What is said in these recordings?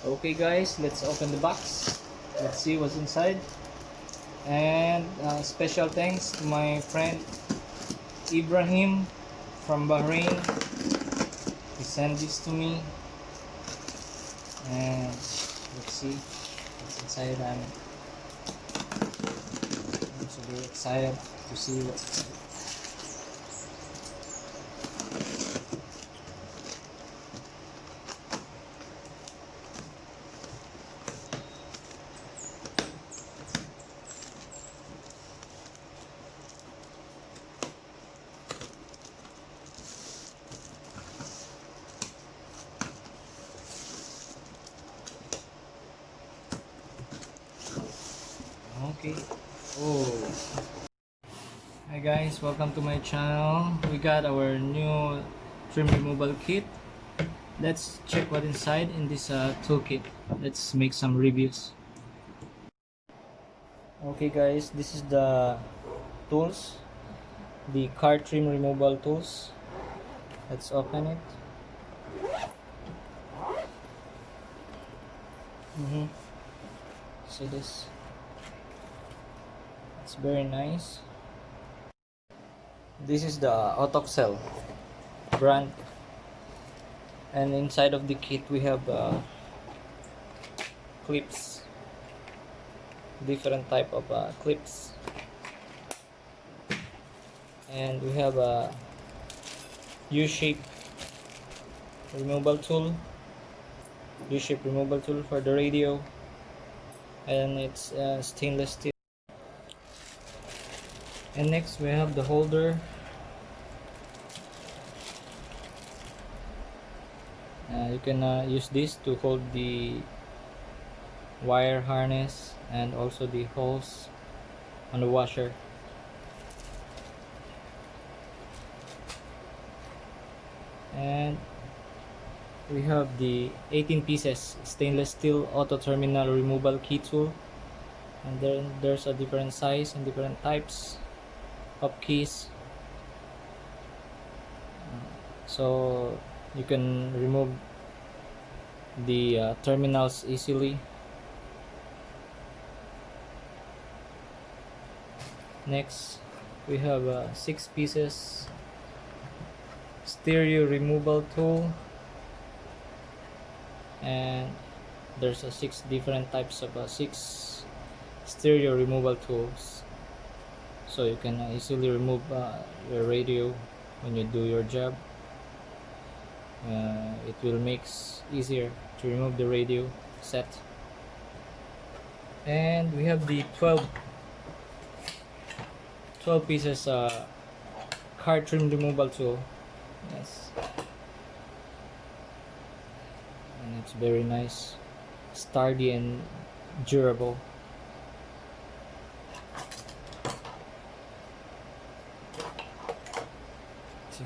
Okay guys, let's open the box. Let's see what's inside. And special thanks to my friend Ibrahim from Bahrain. He sent this to me. And let's see what's inside. I'm so very excited to see what's inside. Okay. Oh. Hi guys, welcome to my channel. We got our new trim removal kit. Let's check what inside in this toolkit. Let's make some reviews. Okay guys, this is the tools, the car trim removal tools. Let's open it. See this? It's very nice. This is the Autoxel brand, and inside of the kit we have clips, different type of clips, and we have a U-shape removal tool, U-shape removal tool for the radio, and it's stainless steel. And next we have the holder. You can use this to hold the wire harness and also the hose on the washer. And we have the 18 pieces stainless steel auto terminal removal key tool, and then there's a different size and different types of keys, so you can remove the terminals easily. Next we have 6 pieces stereo removal tool, and there's 6 different types of 6 stereo removal tools, so you can easily remove your radio when you do your job. It will make easier to remove the radio set. And we have the 12 pieces car trim removal tool. Yes, and it's very nice, sturdy and durable. See.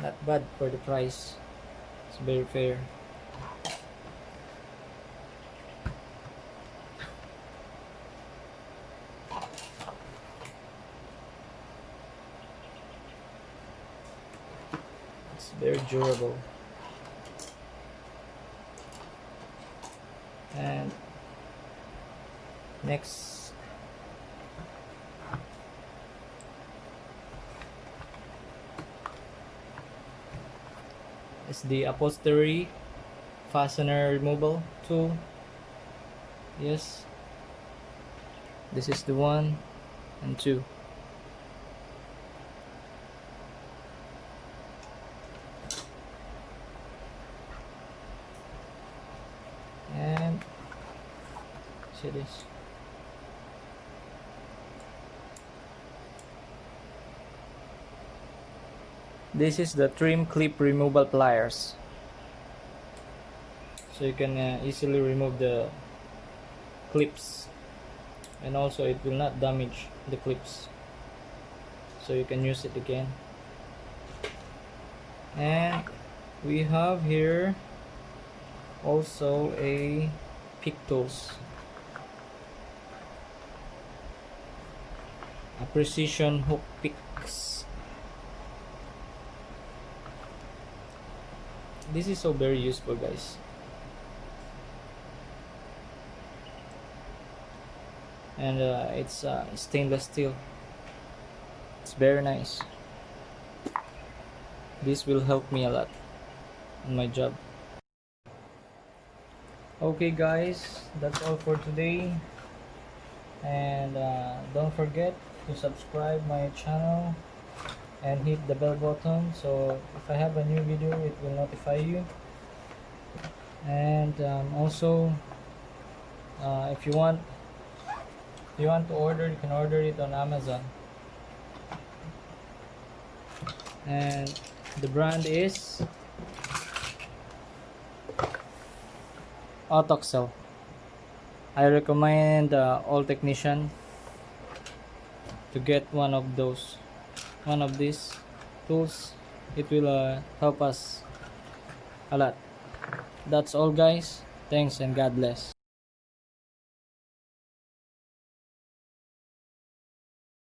Not bad for the price. It's very fair. It's very durable. And next is the upholstery fastener removal tool. Yes, this is the 1 and 2. And see this. This is the trim clip removal pliers, so you can easily remove the clips, and also it will not damage the clips, so you can use it again. And we have here also a pick tools. a precision hook picks. This is so very useful, guys. And it's stainless steel. It's very nice. This will help me a lot in my job. Okay guys, that's all for today, and don't forget to subscribe my channel and hit the bell button, so if I have a new video it will notify you. And also if you want to order, you can order it on Amazon, and the brand is Autoxel. I recommend all technician to get one of these tools. It will help us a lot. That's all guys. Thanks and God bless.